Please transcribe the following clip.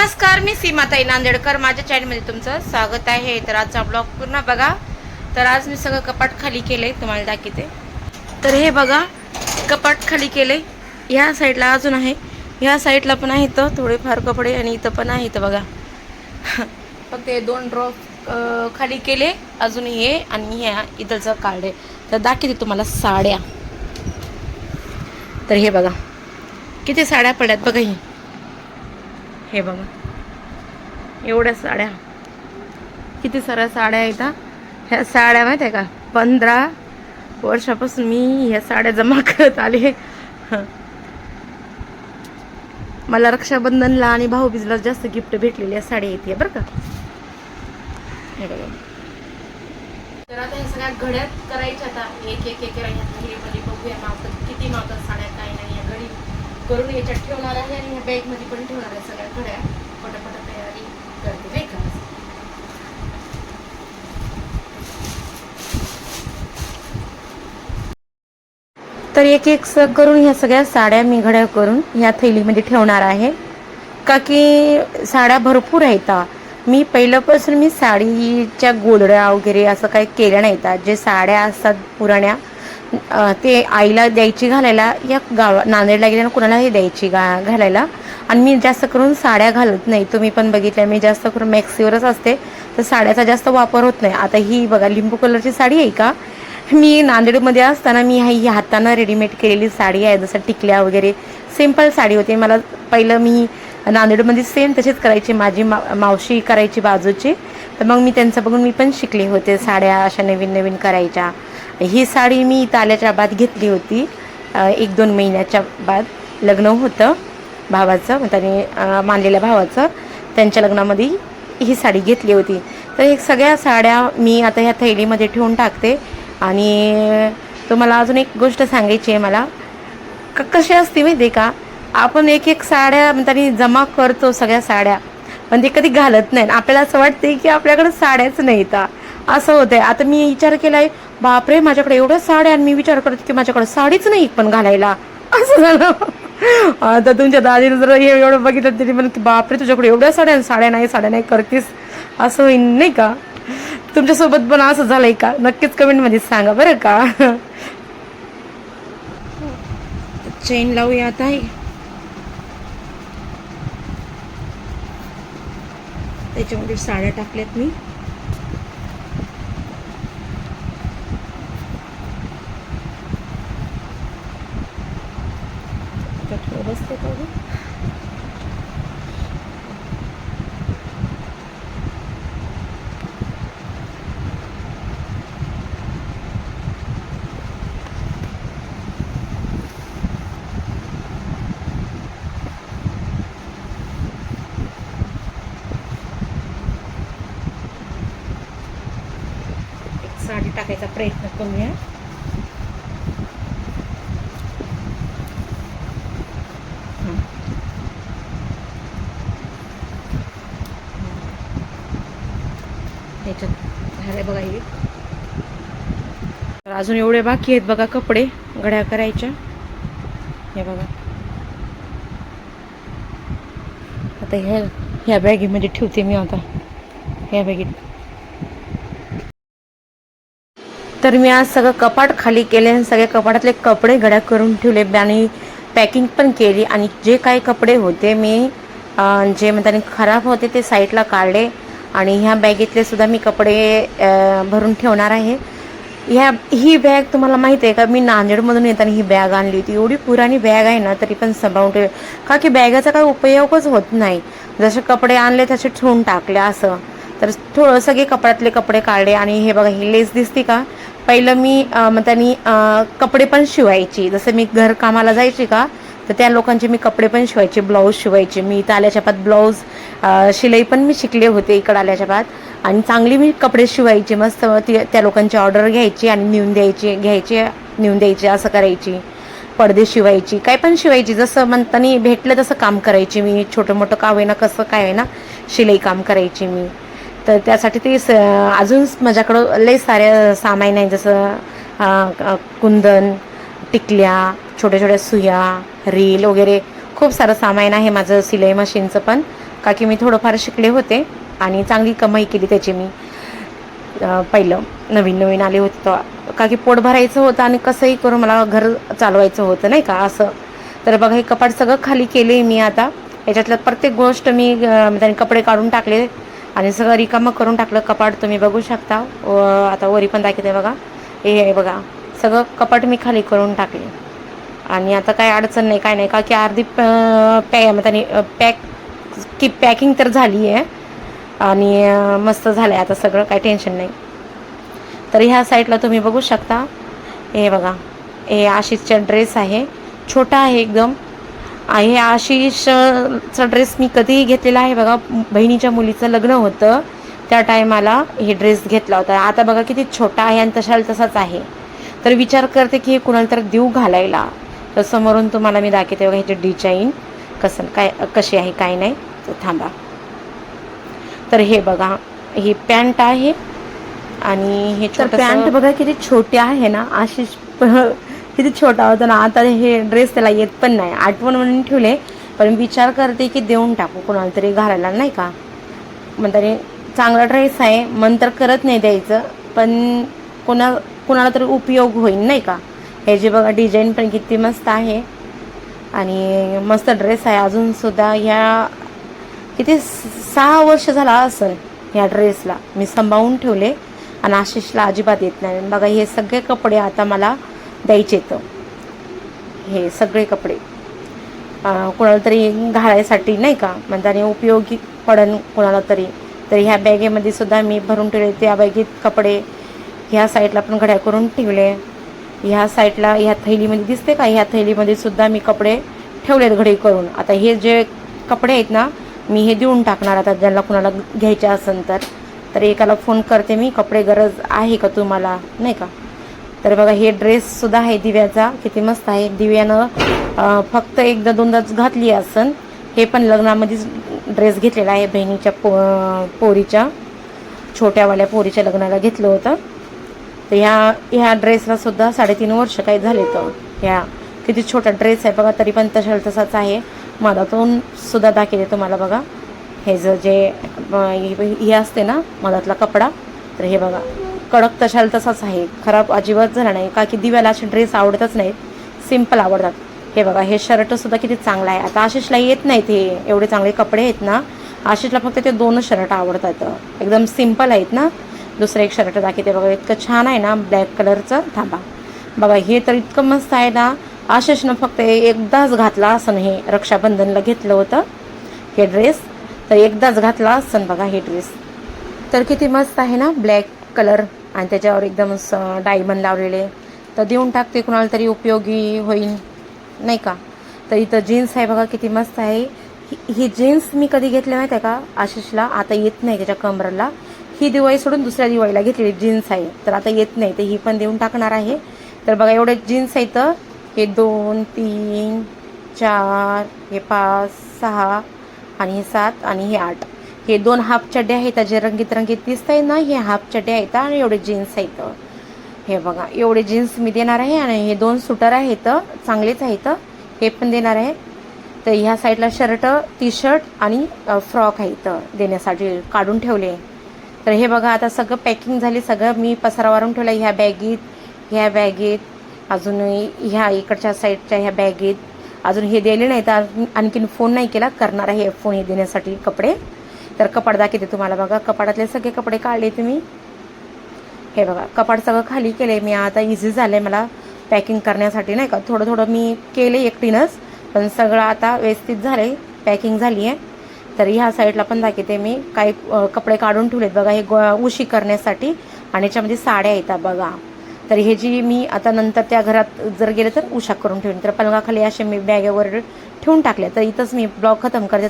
नमस्कार, मी सीमाताई नांदेडकर. माझ्या चॅनलमध्ये तुमचं स्वागत आहे. तर आजचा ब्लॉग पूर्ण बघा. तर आज मी सगळं कपाट खाली केलंय, तुम्हाला दाखवते. तर हे बघा, कपाट खाली केले. ह्या साईडला अजून आहे, ह्या साईडला पण आहे तर थोडेफार कपडे, आणि इथं पण आहे. तर बघा फक्त हे 2 ड्रॉ खाली केले, अजून हे आणि ह्या इथलचं काढले. तर दाखवते तुम्हाला साड्या. तर हे बघा किती साड्या पडल्यात बघा. हे बघा एवढ्या साड्या, किती साऱ्या साड्या आहेत. ह्या साड्या माहिती आहे का, 15 वर्षापासून मी ह्या साड्या जमा करत आले. मला रक्षाबंधनला आणि भाऊबीजला जास्त गिफ्ट भेटलेल्या साड्या येते बरं का. हे बघा. तर आता ह्या सगळ्या घड्यात करायच्या. आता एक एक एक मध्ये बघूया मावतात किती मावतात साड्या, काय नाही. या घडी करून याच्यात ठेवणार आहे आणि ह्या बॅगमध्ये पण ठेवणार आहे. सगळ्या घड्या पटापट तयारी करते नाही का. तर एक एक करून ह्या सगळ्या साड्या मी घड्या करून ह्या थैलीमध्ये ठेवणार आहे. का की साड्या भरपूर आहेत. मी पहिल्यापासून मी साडीच्या गोधड्या वगैरे असं काही केल्या नाहीत. जे साड्या असतात पुराण्या, ते आईला द्यायची घालायला, या नांदेडला गेल्यानं कुणालाही द्यायची घालायला. आणि मी जास्त करून साड्या घालत नाही. तुम्ही पण बघितलं, मी जास्त करून मॅक्सीवरच असते, तर साड्याचा जास्त वापर होत नाही. आता ही बघा लिंबू कलरची साडी आहे का, मी नांदेडमध्ये असताना मी ही हातानं रेडीमेड केलेली साडी आहे. जसं टिकल्या वगैरे सिंपल साडी होती. मला पहिलं मी नांदेडमध्ये सेम तशीच करायची, माझी मावशी करायची बाजूची. तर मग मी त्यांचं बघून मी पण शिकले होते साड्या अशा नवीन नवीन करायच्या. ही साडी मी इथं आल्याच्या बाद घेतली होती. 1-2 महिन्याच्या बाद लग्न होतं भावाचं, त्याने मानलेल्या भावाचं. त्यांच्या लग्नामध्ये ही साडी घेतली होती. तर हे सगळ्या साड्या मी आता ह्या थैलीमध्ये ठेवून टाकते. आणि तुम्हाला अजून एक गोष्ट सांगायची आहे मला. कशी असते माहिती आहे का, आपण एक एक साड्या म्हणताना जमा करतो सगळ्या साड्या, पण ते कधी घालत नाही. आपल्याला असं वाटते की आपल्याकडे साड्याच नाहीत, असं होतंय. आता मी विचार केलाय, बापरे माझ्याकडे एवढ्या साड्या, आणि मी विचार करते की माझ्याकडे साडीच नाही पण घालायला, असं झालं. आता तुमच्या दादीनं जर हे एवढं बघितलं तरी पण, की बापरे तुझ्याकडे एवढ्या साड्या साड्या नाही करतेस, असं होईल नाही का. तुमच्यासोबत पण असं झालंय का, नक्कीच कमेंटमध्ये सांगा बरं का. चेन लावूया आता. त्याच्यामध्ये साड्या टाकल्यात मी. बसते का गं? साडी टाकायचा प्रयत्न करूया. ह्याच्यात झाले बघा. हे अजून एवढे बाकी आहेत बघा कपडे घड्या करायच्या. हे बघा आता ह्या बॅगेमध्ये ठेवते मी. आता ह्या बॅगेत तर मी आज सगळं कपाट खाली केले, सगळ्या कपाटातले कपडे घड्या करून ठेवले आणि पॅकिंग पण केली. आणि जे काही कपडे होते मी जे म्हणताना खराब होते ते साईडला काढले. आणि ह्या बॅगेतले सुद्धा मी कपडे भरून ठेवणार आहे. ही बॅग तुम्हाला माहिती आहे का, मी नांदेडमधून येताना ही बॅग आणली होती. एवढी पुराणी बॅग आहे ना, तरी पण सांभाळून ठेवली, का की बॅगाचा काही उपयोगच होत नाही. जसे कपडे आणले तसे ठेवून टाकले असं. तर थोडं सगळे कपड्यातले कपडे काढले. आणि हे बघा ही लेस दिसते का, पहिलं मी म्हणताना कपडे पण शिवायची. जसं मी घर कामाला जायची का, तर त्या लोकांचे मी कपडे पण शिवायचे, ब्लाऊज शिवायचे. मी इथं आल्याच्या बाद ब्लाऊज शिलाई पण मी शिकले होते इकडं आल्याच्या बाद. आणि चांगली मी कपडे शिवायचे मस्त. त्या लोकांची ऑर्डर घ्यायची आणि नेऊन द्यायचे असं करायची. पडदे शिवायची, काय पण शिवायची, जसं म्हणताना भेटलं तसं काम करायची मी. छोटं मोठं काम आहे ना, कसं काय आहे ना, शिलाई काम करायची मी. तर त्यासाठी ते अजून माझ्याकडं लई साऱ्या सामान आहे. जसं कुंदन, टिकल्या, छोट्या छोट्या सुया, रील वगैरे खूप सारं सामान आहे माझं सिलाई मशीनचं पण. का की मी थोडंफार शिकले होते आणि चांगली कमाई केली त्याची मी पहिलं नवीन नवीन आले होते तेव्हा, का की पोट भरायचं होतं आणि कसंही करून मला घर चालवायचं होतं नाही का असं. तर बघा हे कपाट सगळं खाली केले मी आता. याच्यातलं प्रत्येक गोष्ट मी त्याने कपडे काढून टाकले आणि सगळं रिकामं करून टाकलं कपाट. तुम्ही बघू शकता आता वरी पण दाखवते बघा. हे बघा सगळं कपाट मी खाली करून टाकले आणि आता काय अडचण नाही काय नाही, का की अर्धी पॅकिंग तर झाली आहे आणि मस्त झालं आहे आता सगळं, काय टेन्शन नाही. तर ह्या साईडला तुम्ही बघू शकता हे बघा हे आशिषचा ड्रेस आहे, छोटा आहे एकदम. हे आशिषचा ड्रेस मी कधीही घेतलेला आहे बघा. बहिणीच्या मुलीचं लग्न होतं त्या टायमाला हे ड्रेस घेतला होता. आता बघा किती छोटा आहे आणि तसाच आहे. तर विचार करते की हे कुणाला तर देऊ घालायला. तर समोरून तुम्हाला मी दाखवते बघा ह्याची डिझाईन कशी आहे काय नाही. तर थांबा. तर हे बघा ही पॅन्ट आहे आणि हे छोटं पॅन्ट बघा किती छोटी आहे ना. आशिष किती छोटा होता ना. आता हे ड्रेस त्याला येत पण नाही, आठवण म्हणून ठेवले. पण विचार करते की देऊन टाकू कोणाला तरी घालायला नाही का. म्हणताने चांगला ड्रेस आहे मन तर करत नाही द्यायचं, पण कोणाला तरी उपयोग होईल नाही का. हे जे बघा डिझाईन पण किती मस्त आहे आणि मस्त ड्रेस आहे. अजूनसुद्धा ह्या किती 6 वर्ष झाला असेल ह्या ड्रेसला मी सांभाळून ठेवले आणि आशिषला अजिबात येत नाही. बघा हे सगळे कपडे आता मला द्यायचे. तर हे सगळे कपडे कोणाला तरी घालायसाठी नाही का, म्हणजे उपयोगी पडन कोणाला तरी. तर ह्या बॅगेमध्ये सुद्धा मी भरून ठेवले. त्या बॅगेत कपडे ह्या साईडला पण घड्या करून ठेवले. ह्या साईडला ह्या थैलीमध्ये दिसते का, ह्या थैलीमध्ये सुद्धा मी कपडे ठेवलेत घडी करून. आता हे जे कपडे आहेत ना मी हे देऊन टाकणार आता ज्यांना कुणाला घ्यायचे असेल तर एकाला फोन करते मी, कपडे गरज आहे का तुम्हाला नाही का. तर बघा हे ड्रेससुद्धा आहे दिव्याचा, किती मस्त आहे. दिव्यानं फक्त एकदा दोनदाच घातली असन. हे पण लग्नामध्येच ड्रेस घेतलेला आहे बहिणीच्या पोरीच्या छोट्यावाल्या पोरीच्या लग्नाला घेतलं होतं. तर ह्या ड्रेसला सुद्धा 3.5 वर्ष काही झाले. तर ह्या किती छोटा ड्रेस आहे बघा, तरी पण तसाच आहे. मधातून सुद्धा दाखवते तुम्हाला बघा. हे जे हे असते ना मधातला कपडा, तर हे बघा कडक तसाच आहे, खराब अजिबात झाला नाही. का की दिव्याला असे ड्रेस आवडतच नाहीत, सिम्पल आवडतात. हे बघा हे शर्टसुद्धा किती चांगलं आहे. आता आशिषला येत नाहीत हे एवढे चांगले कपडे आहेत ना. आशिषला फक्त ते 2 शर्ट आवडतात, एकदम सिम्पल आहेत ना. दुसरं एक शर्ट दाखवते बघा, इतकं छान आहे ना ब्लॅक कलरचं. थांबा बघा हे तर इतकं मस्त आहे ना. आशिषनं फक्त एकदाच घातला असं, हे रक्षाबंधनला घेतलं होतं हे ड्रेस, तर एकदाच घातला असं बघा हे ड्रेस. तर किती मस्त आहे ना ब्लॅक कलर आणि त्याच्यावर एकदम डायमंड लावलेले. तर देऊन टाकते कुणाला तरी उपयोगी होईल नाही का. तर इथं जीन्स आहे बघा किती मस्त आहे. ही जीन्स मी कधी घेतली माहिती आहे का आशिषला, आता येत नाही त्याच्या कमरेला. ही दिवाळी सोडून दुसऱ्या दिवाळीला घेतलेली जीन्स आहे, तर आता येत नाही. तर ही पण देऊन टाकणार आहे. तर बघा एवढे जीन्स आहेत, हे 2 3 4 हे 5 6 आणि हे 7 आणि हे 8. हे 2 हाफ चड्डे आहेत जे रंगीत दिसत आहे ना, हे हाफ चड्डे आहेत आणि एवढे जीन्स आहेत. हे बघा एवढे जीन्स मी देणार आहे आणि हे 2 सुटर आहेत चांगलेच आहेत, हे पण देणार आहे. तर ह्या साईडला शर्ट टी शर्ट आणि फ्रॉक आहेत देण्यासाठी काढून ठेवले. तर हे बघा आता सगळं पॅकिंग झाली, सगळं मी पसारा वारून ठेवलं. ह्या बॅगेत अजून ह्या इकडच्या साईडच्या ह्या बॅगेत अजून हे दिले नाही. तर आणखीन फोन नाही केला, करणार आहे फोन हे देण्यासाठी कपडे. तर कपाट दाखवते तुम्हाला बघा. कपाटातले सगळे कपडे काढले तुम्ही. हे बघा कपाट सगळं खाली केले मी. आता इझी झालं आहे मला पॅकिंग करण्यासाठी नाही का. थोडं मी केले एकटीनंच, पण सगळं आता व्यवस्थित झालं आहे, पॅकिंग झाली आहे. तर ह्या साईडला पण दाखवते मी काही कपडे काढून ठेवलेत बघा हे उशी करण्यासाठी आणि याच्यामध्ये साड्या येतात बघा. तर हे जी मी आता नंतर त्या घरात जर गेले तर उशा करून ठेवून, तर पलंगाखाली असे मी बॅगेवर ठेवून टाकले. तर इथंच मी ब्लॉग खतम करते.